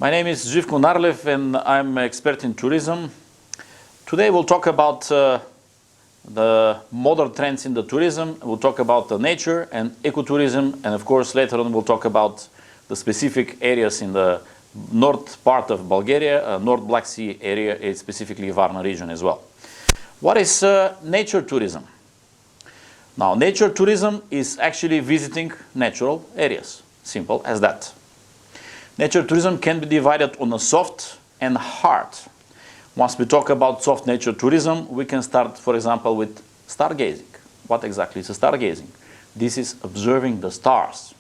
My name is Živko Narlev and I'm an expert in tourism. Today we'll talk about the modern trends in the tourism. We'll talk about the nature and ecotourism, and of course later on we'll talk about the specific areas in the north part of Bulgaria, North Black Sea area, specifically Varna region as well. What is nature tourism? Now, nature tourism is actually visiting natural areas. Simple as that. Nature tourism can be divided on a soft and hard. Once we talk about soft nature tourism, we can start, for example, with stargazing. What exactly is stargazing? This is observing the stars.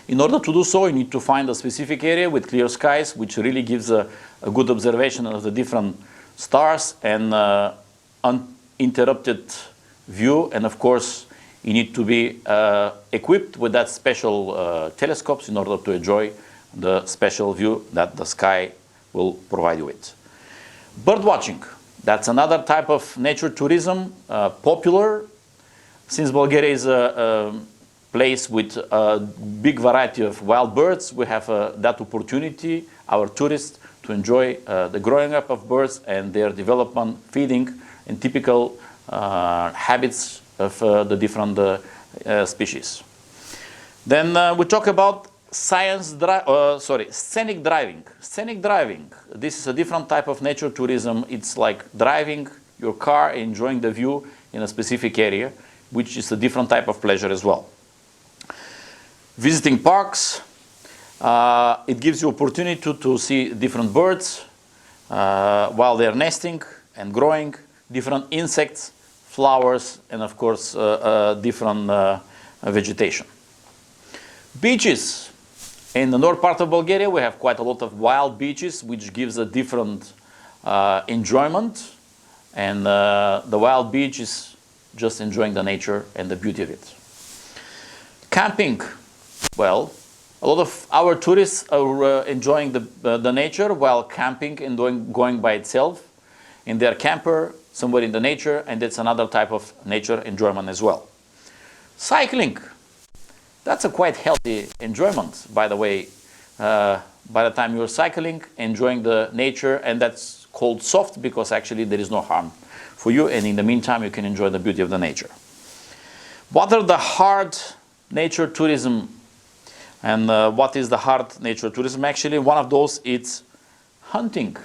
In order to do so, you need to find a specific area with clear skies, which really gives a good observation of the different stars and uninterrupted view. And of course, you need to be equipped with that special telescopes in order to enjoy the special view that the sky will provide you with. Bird watching, that's another type of nature tourism, popular. Since Bulgaria is a place with a big variety of wild birds, we have that opportunity, our tourists, to enjoy the growing up of birds and their development, feeding, and typical habits of the different species. Then we talk about scenic driving. Scenic driving, this is a different type of nature tourism. It's like driving your car, enjoying the view in a specific area, which is a different type of pleasure as well. Visiting parks, it gives you opportunity to see different birds while they're nesting and growing, different insects, flowers, and of course different vegetation. Beaches. In the north part of Bulgaria, we have quite a lot of wild beaches, which gives a different enjoyment. And the wild beach is just enjoying the nature and the beauty of it. Camping. Well, a lot of our tourists are enjoying the nature while camping and going by itself in their camper, somewhere in the nature, and that's another type of nature enjoyment as well. Cycling. That's a quite healthy enjoyment, by the way. By the time you're cycling, enjoying the nature, and that's called soft because actually there is no harm for you, and in the meantime you can enjoy the beauty of the nature. What are the hard nature tourism? And what is the hard nature tourism? Actually, one of those is hunting.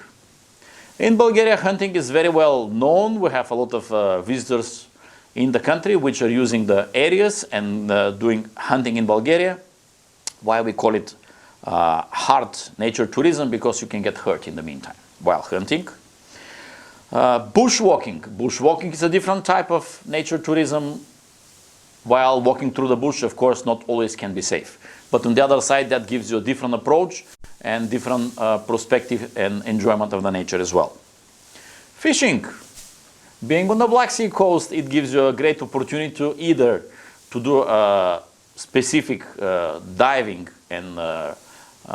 In Bulgaria, hunting is very well known. We have a lot of visitors in the country which are using the areas and doing hunting in Bulgaria. Why we call it hard nature tourism? Because you can get hurt in the meantime while hunting. Bushwalking. Bushwalking is a different type of nature tourism. While walking through the bush, of course, not always can be safe. But on the other side, that gives you a different approach and different perspective and enjoyment of the nature as well. Fishing. Being on the Black Sea coast, it gives you a great opportunity to either to do specific diving and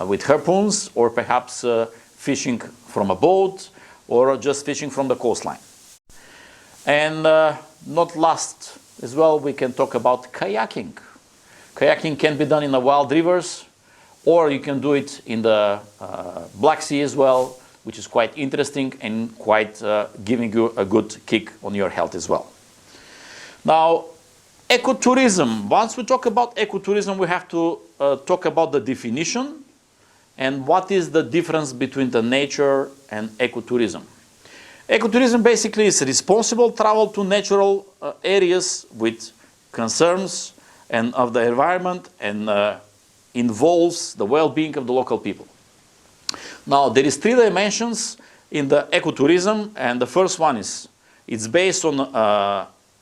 with harpoons, or perhaps fishing from a boat, or just fishing from the coastline. And not last as well, we can talk about kayaking. Kayaking can be done in the wild rivers, or you can do it in the Black Sea as well, which is quite interesting and quite giving you a good kick on your health as well. Now, ecotourism. Once we talk about ecotourism, we have to talk about the definition and what is the difference between the nature and ecotourism. Ecotourism basically is responsible travel to natural areas with concerns and of the environment and involves the well-being of the local people. Now, there is 3 dimensions in the ecotourism, and the first one is it's based on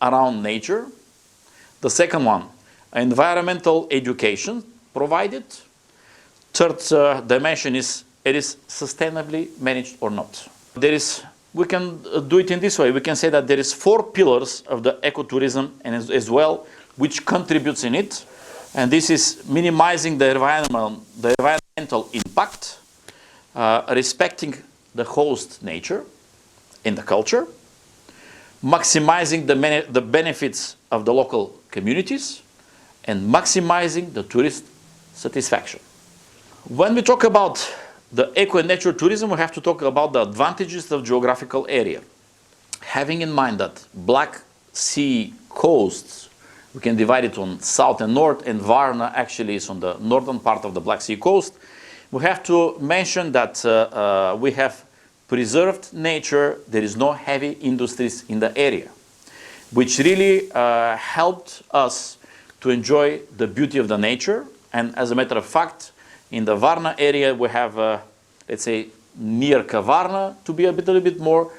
around nature. The second one, environmental education provided. Third dimension is it is sustainably managed or not. We can do it in this way. We can say that there is 4 pillars of the ecotourism and as well, which contributes in it. And this is minimizing the environmental impact, respecting the host nature in the culture, maximizing the benefits of the local communities, and maximizing the tourist satisfaction. When we talk about the eco and nature tourism, we have to talk about the advantages of geographical area. Having in mind that Black Sea coasts, we can divide it on south and north, and Varna actually is on the northern part of the Black Sea coast. We have to mention that we have preserved nature. There is no heavy industries in the area, which really helped us to enjoy the beauty of the nature. And as a matter of fact, in the Varna area, we have, let's say, near Varna, to be a little bit more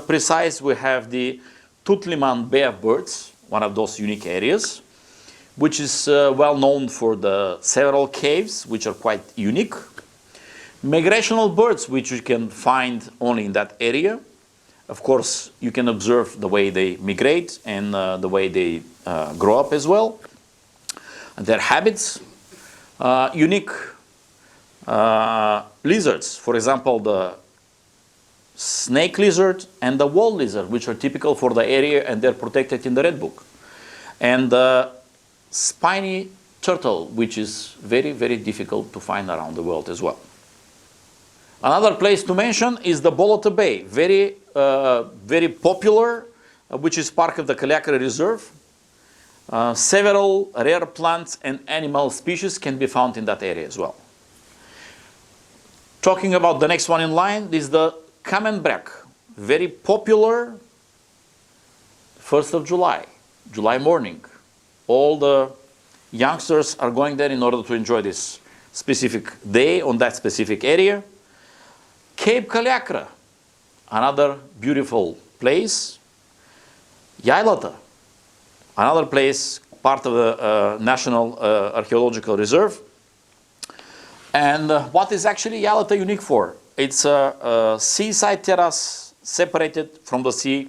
precise, we have the Tutliman Bay of Birds, one of those unique areas, which is well known for the several caves, which are quite unique. Migrational birds, which you can find only in that area. Of course, you can observe the way they migrate and the way they grow up as well. And their habits. Unique lizards, for example, the snake lizard and the wall lizard, which are typical for the area and they're protected in the Red Book. And the spiny turtle, which is very, very difficult to find around the world as well. Another place to mention is the Bolota Bay, very, very popular, which is part of the Kalyakari Reserve. Several rare plants and animal species can be found in that area as well. Talking about the next one in line, this is the Kamenbrek, very popular 1st of July, July morning. All the youngsters are going there in order to enjoy this specific day on that specific area. Cape Kalyakra, another beautiful place. Yailata, another place, part of the National Archaeological Reserve. And what is actually Yailata unique for? It's a seaside terrace separated from the sea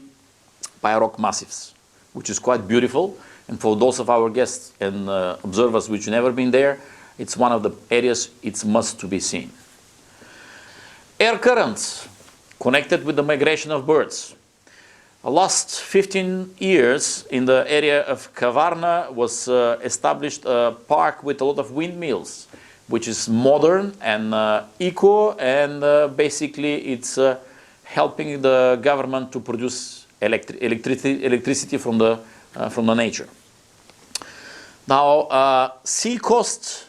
by rock massifs, which is quite beautiful. And for those of our guests and observers which have never been there, it's one of the areas it's must to be seen. Air currents connected with the migration of birds. The last 15 years in the area of Varna was established a park with a lot of windmills, which is modern and eco, and basically it's helping the government to produce electricity from the nature. Now, sea coast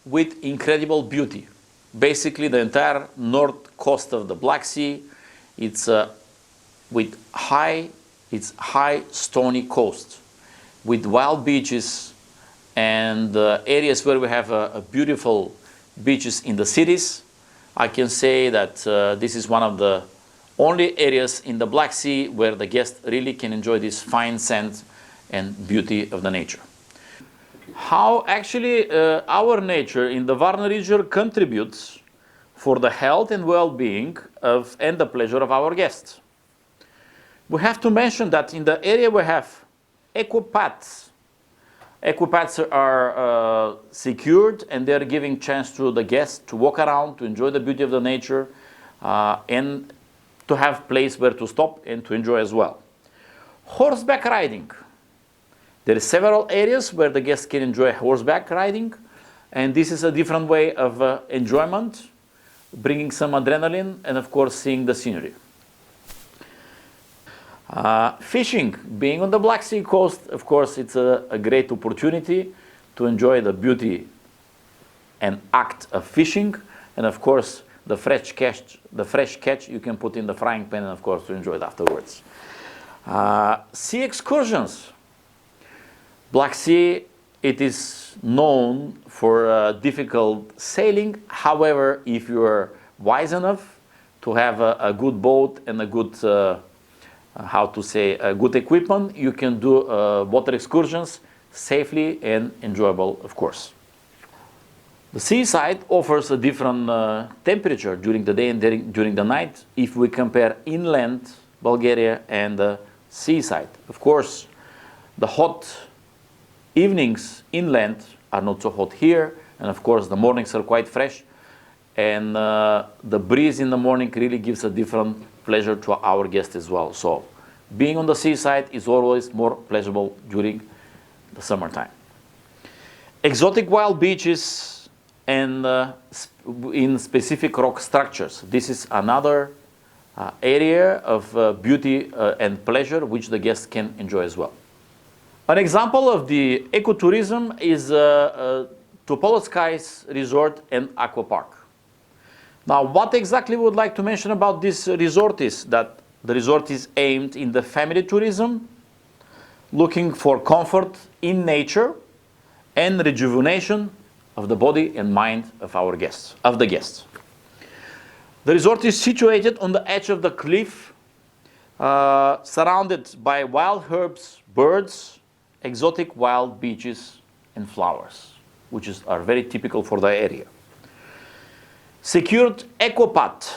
with incredible beauty. Basically, the entire north coast of the Black Sea, it's with high stony coast, with wild beaches and areas where we have beautiful beaches in the cities. I can say that this is one of the only areas in the Black Sea where the guest really can enjoy this fine sand and beauty of the nature. How actually our nature in the Varna region contributes for the health and well-being of and the pleasure of our guests. We have to mention that in the area we have eco-paths. Eco-paths are secured and they're giving chance to the guests to walk around, to enjoy the beauty of the nature, and to have place where to stop and to enjoy as well. Horseback riding. There are several areas where the guests can enjoy horseback riding, and this is a different way of enjoyment, bringing some adrenaline and of course seeing the scenery. Fishing, being on the Black Sea coast, of course it's a great opportunity to enjoy the beauty and act of fishing, and of course the fresh catch you can put in the frying pan and of course to enjoy it afterwards. Sea excursions. Black Sea, it is known for difficult sailing. However, if you are wise enough to have a good boat and a good, good equipment, you can do water excursions safely and enjoyable, of course. The seaside offers a different temperature during the day and during the night if we compare inland Bulgaria and the seaside. Of course, the hot evenings inland are not so hot here, and of course the mornings are quite fresh, and the breeze in the morning really gives a different pleasure to our guests as well. So being on the seaside is always more pleasurable during the summertime. Exotic wild beaches and in specific rock structures. This is another area of beauty and pleasure which the guests can enjoy as well. An example of the ecotourism is Topolotskai's Resort and Aqua Park. Now, what exactly we would like to mention about this resort is that the resort is aimed in the family tourism, looking for comfort in nature and rejuvenation of the body and mind of our guests, The resort is situated on the edge of the cliff, surrounded by wild herbs, birds, exotic wild beaches and flowers, which are very typical for the area. Secured ecopath,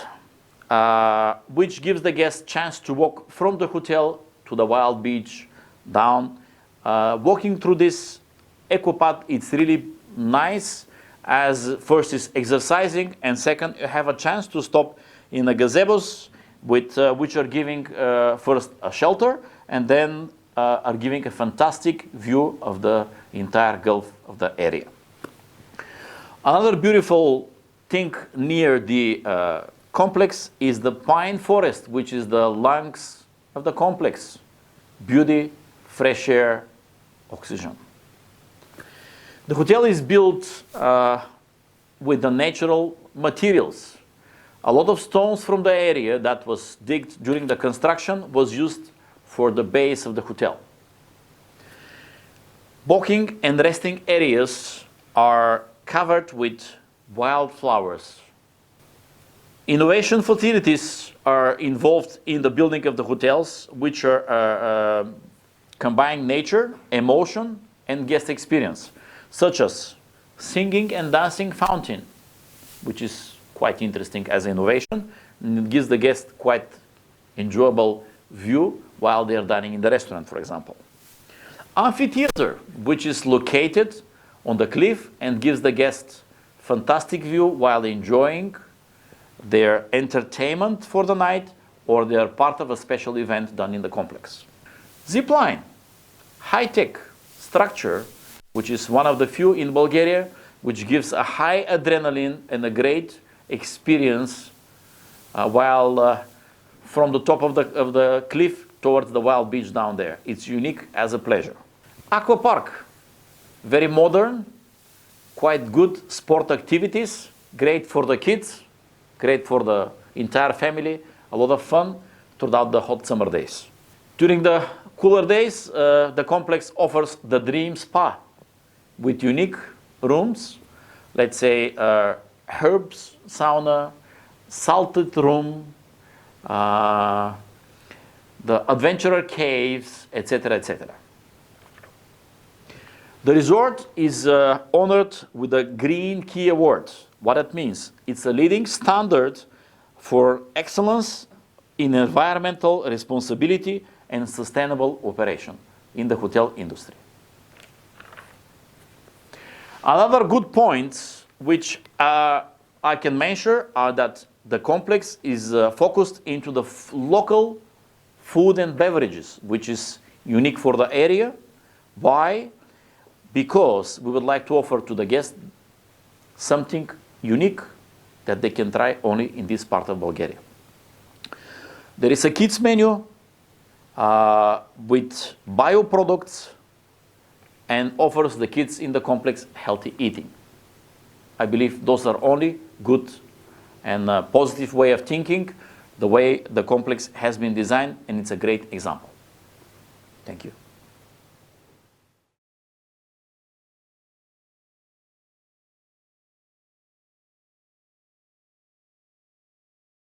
which gives the guest chance to walk from the hotel to the wild beach down. Walking through this ecopath, it's really nice, as first is exercising, and second, you have a chance to stop in the gazebos, which are giving first a shelter, and then are giving a fantastic view of the entire Gulf of the area. Another beautiful thing near the complex is the pine forest, which is the lungs of the complex. Beauty, fresh air, oxygen. The hotel is built with the natural materials. A lot of stones from the area that was digged during the construction was used for the base of the hotel. Walking and resting areas are covered with wildflowers. Innovation facilities are involved in the building of the hotels, which are combining nature, emotion, and guest experience, such as singing and dancing fountain, which is quite interesting as innovation, and it gives the guest quite enjoyable view while they are dining in the restaurant, for example. Amphitheater, which is located on the cliff and gives the guests fantastic view while enjoying their entertainment for the night, or they are part of a special event done in the complex. Zipline, high-tech structure, which is one of the few in Bulgaria, which gives a high adrenaline and a great experience while from the top of the cliff towards the wild beach down there. It's unique as a pleasure. Aqua Park, very modern, quite good sport activities, great for the kids, great for the entire family, a lot of fun throughout the hot summer days. During the cooler days, the complex offers the Dream Spa with unique rooms, let's say herbs sauna, salted room, the adventurer caves, etc., etc. The resort is honored with the Green Key Award. What that means? It's a leading standard for excellence in environmental responsibility and sustainable operation in the hotel industry. Another good points which I can mention are that the complex is focused into the local food and beverages, which is unique for the area. Why? Because we would like to offer to the guests something unique that they can try only in this part of Bulgaria. There is a kids menu with bio products and offers the kids in the complex healthy eating. I believe those are only good and positive way of thinking, the way the complex has been designed, and it's a great example. Thank you.